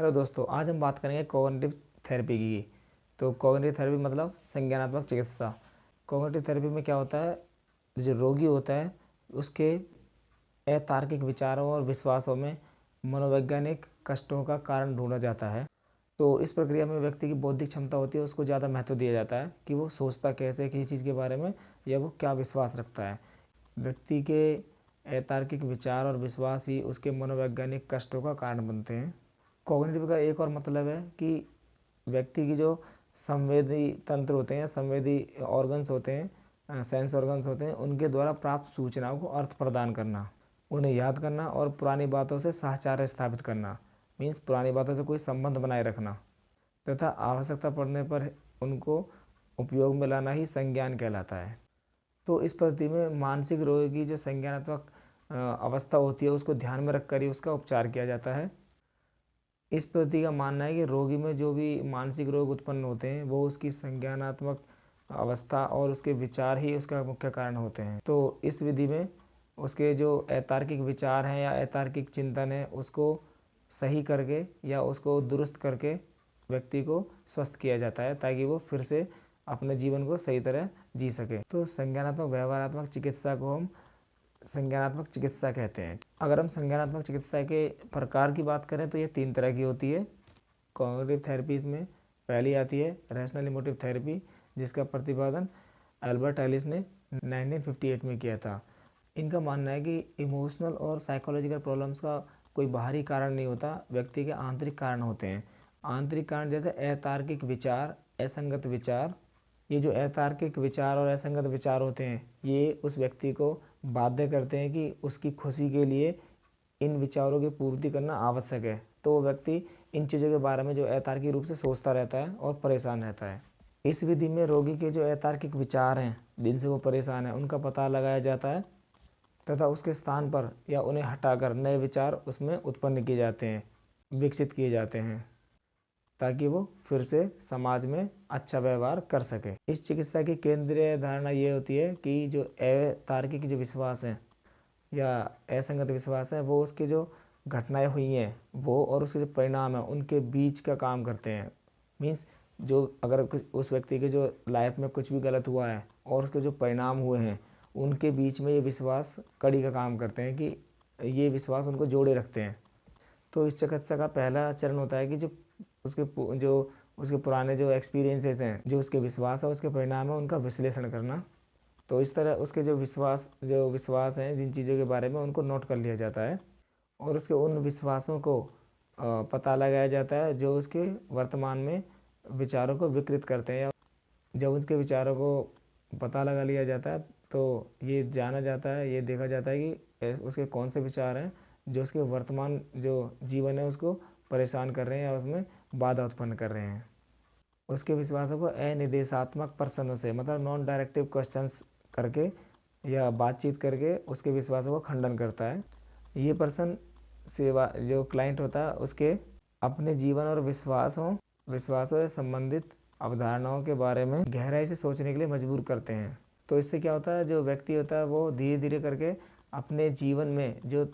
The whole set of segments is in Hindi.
हेलो दोस्तों, आज हम बात करेंगे कॉग्निटिव थेरेपी की। तो कॉग्निटिव थेरेपी मतलब संज्ञानात्मक चिकित्सा। कॉग्निटिव थेरेपी में क्या होता है, जो रोगी होता है उसके अतार्किक विचारों और विश्वासों में मनोवैज्ञानिक कष्टों का कारण ढूंढा जाता है। तो इस प्रक्रिया में व्यक्ति की बौद्धिक क्षमता होती है, उसको ज़्यादा महत्व दिया जाता है कि वो सोचता कैसे किसी चीज़ के बारे में या वो क्या विश्वास रखता है। व्यक्ति के अतार्किक विचार और विश्वास ही उसके मनोवैज्ञानिक कष्टों का कारण बनते हैं। कॉग्निटिव का एक और मतलब है कि व्यक्ति की जो संवेदी तंत्र होते हैं, संवेदी ऑर्गन्स होते हैं, सेंस ऑर्गन्स होते हैं, उनके द्वारा प्राप्त सूचनाओं को अर्थ प्रदान करना, उन्हें याद करना और पुरानी बातों से साहचर्य स्थापित करना। मीन्स पुरानी बातों से कोई संबंध बनाए रखना तथा आवश्यकता पड़ने पर उनको उपयोग में लाना ही संज्ञान कहलाता है। तो इस पद्धति में मानसिक रोग की जो संज्ञानात्मक अवस्था होती है उसको ध्यान में रखकर ही उसका उपचार किया जाता है। इस पद्धति का मानना है कि रोगी में जो भी मानसिक रोग उत्पन्न होते हैं वो उसकी संज्ञानात्मक अवस्था और उसके विचार ही उसका मुख्य कारण होते हैं। तो इस विधि में उसके जो अतार्किक विचार हैं या अतार्किक चिंतन है उसको सही करके या उसको दुरुस्त करके व्यक्ति को स्वस्थ किया जाता है ताकि वो फिर से अपने जीवन को सही तरह जी सके। तो संज्ञानात्मक व्यवहारात्मक चिकित्सा को हम संज्ञानात्मक चिकित्सा कहते हैं। अगर हम संज्ञानात्मक चिकित्सा के प्रकार की बात करें तो ये 3 तरह की होती है। कॉग्निटिव थेरेपीज में पहली आती है रैशनल इमोटिव थेरेपी, जिसका प्रतिपादन अल्बर्ट एलिस ने 1958 में किया था। इनका मानना है कि इमोशनल और साइकोलॉजिकल प्रॉब्लम्स का कोई बाहरी कारण नहीं होता, व्यक्ति के आंतरिक कारण होते हैं। आंतरिक कारण जैसे अतार्किक विचार, असंगत विचार। ये जो अतार्किक विचार और असंगत विचार होते हैं ये उस व्यक्ति को बाध्य करते हैं कि उसकी खुशी के लिए इन विचारों की पूर्ति करना आवश्यक है। तो वो व्यक्ति इन चीज़ों के बारे में जो अतार्किक रूप से सोचता रहता है और परेशान रहता है। इस विधि में रोगी के जो अतार्किक विचार हैं जिनसे वो परेशान है उनका पता लगाया जाता है तथा उसके स्थान पर या उन्हें हटाकर नए विचार उसमें उत्पन्न किए जाते हैं, विकसित किए जाते हैं ताकि वो फिर से समाज में अच्छा व्यवहार कर सके। इस चिकित्सा की केंद्रीय धारणा ये होती है कि जो अतार्किक जो विश्वास हैं या असंगत विश्वास है वो उसकी जो घटनाएं हुई हैं वो और उसके जो परिणाम है उनके बीच का काम करते हैं। मीन्स जो अगर कुछ उस व्यक्ति के जो लाइफ में कुछ भी गलत हुआ है और उसके जो परिणाम हुए हैं उनके बीच में ये विश्वास कड़ी का काम करते हैं कि ये विश्वास उनको जोड़े रखते हैं। तो इस चिकित्सा का पहला चरण होता है कि जो उसके पुराने जो एक्सपीरियंसेस हैं, जो उसके विश्वास है, उसके परिणाम है, उनका विश्लेषण करना। तो इस तरह उसके जो विश्वास हैं जिन चीज़ों के बारे में उनको नोट कर लिया जाता है और उसके उन विश्वासों को पता लगाया जाता है जो उसके वर्तमान में विचारों को विकृत करते हैं। जब उसके विचारों को पता लगा लिया जाता है तो ये जाना जाता है, ये देखा जाता है कि उसके कौन से विचार हैं जो उसके वर्तमान जो जीवन है उसको परेशान कर रहे हैं या उसमें बाधा उत्पन्न कर रहे हैं। उसके विश्वासों को अनिर्देशात्मक प्रश्नों से मतलब नॉन डायरेक्टिव क्वेश्चंस करके या बातचीत करके उसके विश्वासों को खंडन करता है। ये पर्सन सेवा जो क्लाइंट होता है उसके अपने जीवन और विश्वासों से संबंधित अवधारणाओं के बारे में गहराई से सोचने के लिए मजबूर करते हैं। तो इससे क्या होता है, जो व्यक्ति होता है वो धीरे धीरे करके अपने जीवन में जो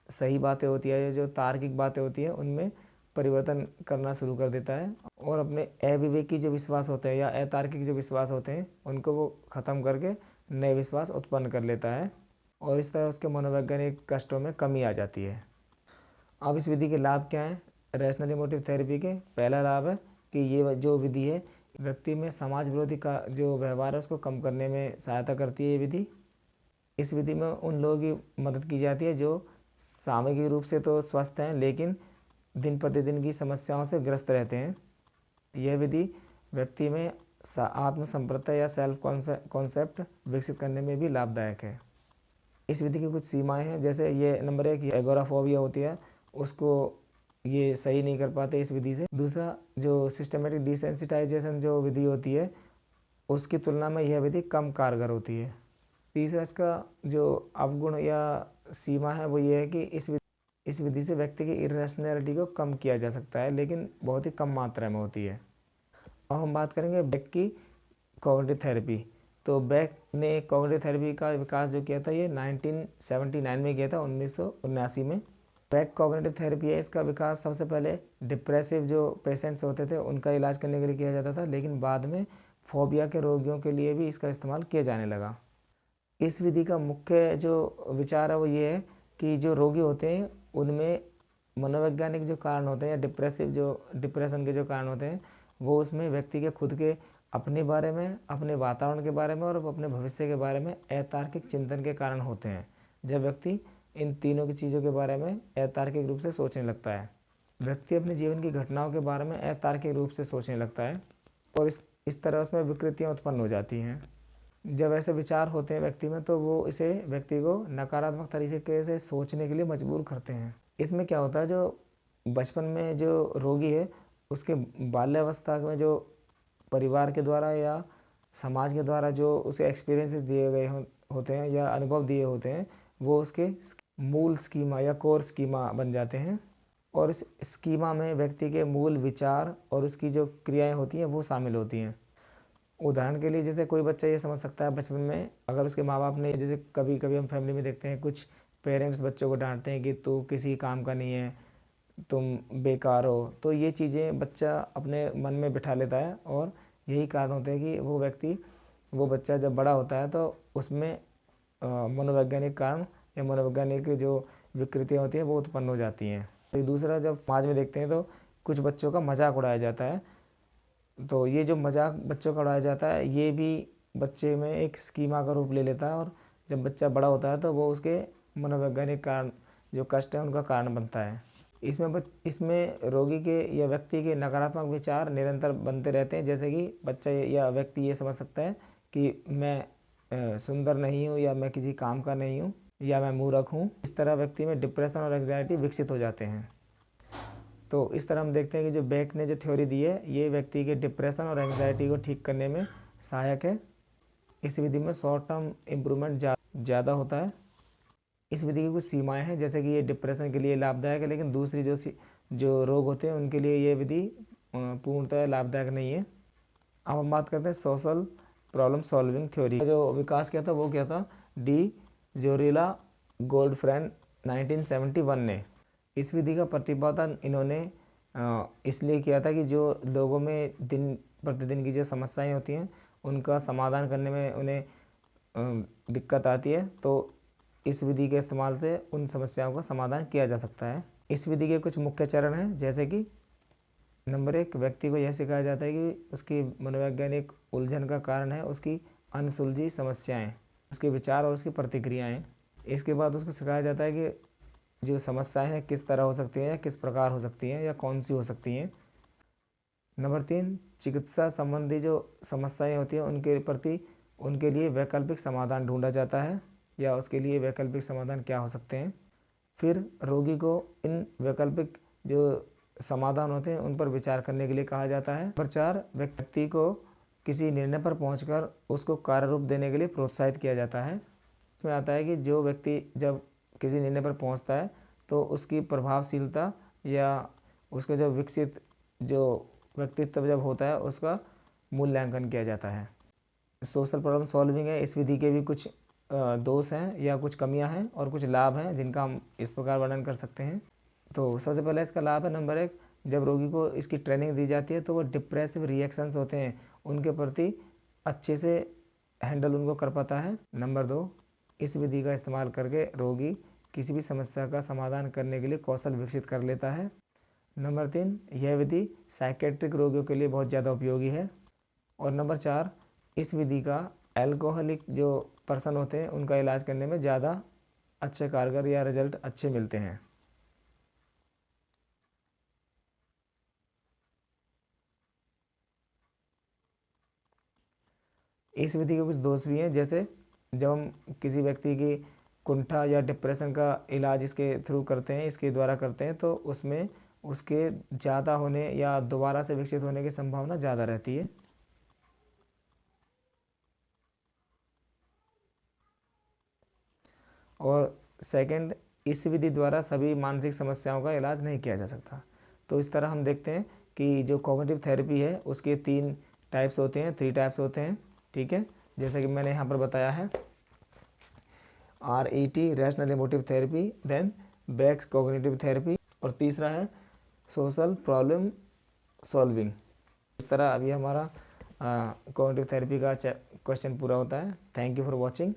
सही बातें होती है, जो तार्किक बातें होती हैं उनमें परिवर्तन करना शुरू कर देता है और अपने अविवेकी जो विश्वास होते हैं या अतार्किक जो विश्वास होते हैं उनको वो ख़त्म करके नए विश्वास उत्पन्न कर लेता है और इस तरह उसके मनोवैज्ञानिक कष्टों में कमी आ जाती है। अब इस विधि के लाभ क्या हैं? रैशनल इमोटिव थेरेपी के पहला लाभ है कि ये जो विधि है व्यक्ति में समाज विरोधी का जो व्यवहार है उसको कम करने में सहायता करती है। ये विधि इस विधि में उन लोगों की मदद की जाती है जो सामूहिक रूप से तो स्वस्थ हैं लेकिन दिन प्रतिदिन की समस्याओं से ग्रस्त रहते हैं। यह विधि व्यक्ति में आत्मसंप्रत्यता या सेल्फ कॉन्सेप्ट विकसित करने में भी लाभदायक है। इस विधि की कुछ सीमाएं हैं, जैसे ये नंबर 1 एगोराफोबिया होती है उसको ये सही नहीं कर पाते इस विधि से। दूसरा, जो सिस्टमेटिक डिसेंसिटाइजेशन जो विधि होती है उसकी तुलना में यह विधि कम कारगर होती है। तीसरा, इसका जो अवगुण या सीमा है वो ये है कि इस विधि से व्यक्ति की इरेशनैलिटी को कम किया जा सकता है लेकिन बहुत ही कम मात्रा में होती है। अब हम बात करेंगे बेक की कॉग्निटिव थेरेपी। तो बेक ने कॉग्निटिव थेरेपी का विकास जो किया था ये 1979 में किया था, 1979 में। बैक कॉग्निटिव थेरेपी है, इसका विकास सबसे पहले डिप्रेसिव जो पेशेंट्स होते थे उनका इलाज करने के लिए किया जाता था, लेकिन बाद में फोबिया के रोगियों के लिए भी इसका इस्तेमाल किया जाने लगा। इस विधि का मुख्य जो विचार है वो ये है कि जो रोगी होते हैं उनमें मनोवैज्ञानिक जो कारण होते हैं या डिप्रेशन के जो कारण होते हैं वो उसमें व्यक्ति के खुद के अपने बारे में, अपने वातावरण के बारे में और अपने भविष्य के बारे में अतार्किक चिंतन के कारण होते हैं। जब व्यक्ति इन तीनों की चीज़ों के बारे में अतार्किक रूप से सोचने लगता है, व्यक्ति अपने जीवन की घटनाओं के बारे में अतार्किक रूप से सोचने लगता है और इस तरह उसमें विकृतियाँ उत्पन्न हो जाती हैं। जब ऐसे विचार होते हैं व्यक्ति में तो वो इसे व्यक्ति को नकारात्मक तरीके से सोचने के लिए मजबूर करते हैं। इसमें क्या होता है, जो बचपन में जो रोगी है उसके बाल्यावस्था में जो परिवार के द्वारा या समाज के द्वारा जो उसे एक्सपीरियंसेस दिए गए होते हैं या अनुभव दिए होते हैं वो उसके मूल स्कीमा या कोर स्कीमा बन जाते हैं और इस स्कीमा में व्यक्ति के मूल विचार और उसकी जो क्रियाएं होती हैं वो शामिल होती हैं। उदाहरण के लिए जैसे कोई बच्चा ये समझ सकता है बचपन में, अगर उसके माँ बाप ने, जैसे कभी कभी हम फैमिली में देखते हैं कुछ पेरेंट्स बच्चों को डांटते हैं कि तू किसी काम का नहीं है, तुम बेकार हो, तो ये चीज़ें बच्चा अपने मन में बिठा लेता है और यही कारण होते हैं कि वो बच्चा जब बड़ा होता है तो उसमें मनोवैज्ञानिक कारण या मनोवैज्ञानिक जो विकृतियाँ होती हैं वो उत्पन्न हो जाती हैं। तो दूसरा, जब समाज में देखते हैं तो कुछ बच्चों का मजाक उड़ाया जाता है, तो ये जो मजाक बच्चों का उड़ाया जाता है ये भी बच्चे में एक स्कीमा का रूप ले लेता है और जब बच्चा बड़ा होता है तो वो उसके मनोवैज्ञानिक कारण जो कष्ट है उनका कारण बनता है। इसमें रोगी के या व्यक्ति के नकारात्मक विचार निरंतर बनते रहते हैं, जैसे कि बच्चा या व्यक्ति ये समझ सकता है कि मैं सुंदर नहीं हूँ या मैं किसी काम का नहीं हूँ या मैं मूर्ख हूँ। इस तरह व्यक्ति में डिप्रेशन और एंग्जाइटी विकसित हो जाते हैं। तो इस तरह हम देखते हैं कि जो बेक ने जो थ्योरी दी है ये व्यक्ति के डिप्रेशन और एंग्जाइटी को ठीक करने में सहायक है। इस विधि में शॉर्ट टर्म इम्प्रूवमेंट ज़्यादा होता है। इस विधि की कुछ सीमाएं हैं, जैसे कि ये डिप्रेशन के लिए लाभदायक है, लेकिन दूसरी जो रोग होते हैं उनके लिए ये विधि पूर्णतः लाभदायक नहीं है। अब हम बात करते हैं सोशल प्रॉब्लम सॉल्विंग थ्योरी। जो विकास किया था वो क्या था, डी जोरिला गोल्डफ्रेंड 1971 ने। इस विधि का प्रतिपादन इन्होंने इसलिए किया था कि जो लोगों में दिन प्रतिदिन की जो समस्याएं होती हैं उनका समाधान करने में उन्हें दिक्कत आती है, तो इस विधि के इस्तेमाल से उन समस्याओं का समाधान किया जा सकता है। इस विधि के कुछ मुख्य चरण हैं, जैसे कि नंबर 1, व्यक्ति को यह सिखाया जाता है कि उसकी मनोवैज्ञानिक उलझन का कारण है उसकी अनसुलझी समस्याएं, उसके विचार और उसकी प्रतिक्रियाएं। इसके बाद उसको सिखाया जाता है कि जो समस्याएं हैं किस तरह हो सकती हैं या किस प्रकार हो सकती हैं या कौन सी हो सकती हैं। नंबर 3, चिकित्सा संबंधी जो समस्याएं होती हैं उनके प्रति उनके लिए वैकल्पिक समाधान ढूंढा जाता है या उसके लिए वैकल्पिक समाधान क्या हो सकते हैं। फिर रोगी को इन वैकल्पिक जो समाधान होते हैं उन पर विचार करने के लिए कहा जाता है। नंबर 4, व्यक्ति को किसी निर्णय पर पहुंचकर उसको कार्य रूप देने के लिए प्रोत्साहित किया जाता है। इसमें आता है कि जो व्यक्ति जब किसी निर्णय पर पहुंचता है तो उसकी प्रभावशीलता या उसके जो विकसित जो व्यक्तित्व जब होता है उसका मूल्यांकन किया जाता है। सोशल प्रॉब्लम सॉल्विंग है, इस विधि के भी कुछ दोष हैं या कुछ कमियां हैं और कुछ लाभ हैं जिनका हम इस प्रकार वर्णन कर सकते हैं। तो सबसे पहले इसका लाभ है, नंबर 1, जब रोगी को इसकी ट्रेनिंग दी जाती है तो वो डिप्रेसिव रिएक्शंस होते हैं उनके प्रति अच्छे से हैंडल उनको कर पाता है। नंबर 2, इस विधि का इस्तेमाल करके रोगी किसी भी समस्या का समाधान करने के लिए कौशल विकसित कर लेता है। नंबर 3, यह विधि साइकेट्रिक रोगियों के लिए बहुत ज़्यादा उपयोगी है। और नंबर 4, इस विधि का एल्कोहलिक जो पर्सन होते हैं उनका इलाज करने में ज़्यादा अच्छे कारगर या रिजल्ट अच्छे मिलते हैं। इस विधि के कुछ दोष भी हैं, जैसे जब हम किसी व्यक्ति की कुंठा या डिप्रेशन का इलाज इसके थ्रू करते हैं, इसके द्वारा करते हैं, तो उसमें उसके ज़्यादा होने या दोबारा से विकसित होने की संभावना ज़्यादा रहती है। और सेकंड, इस विधि द्वारा सभी मानसिक समस्याओं का इलाज नहीं किया जा सकता। तो इस तरह हम देखते हैं कि जो कॉग्निटिव थेरेपी है उसके 3 टाइप्स होते हैं, 3 टाइप्स होते हैं, ठीक है, जैसे कि मैंने यहाँ पर बताया है। RET rational emotive therapy, then Beck's cognitive therapy, और तीसरा है सोशल प्रॉब्लम सॉल्विंग। इस तरह अभी हमारा कॉग्निटिव थेरेपी का क्वेश्चन पूरा होता है। Thank you for watching.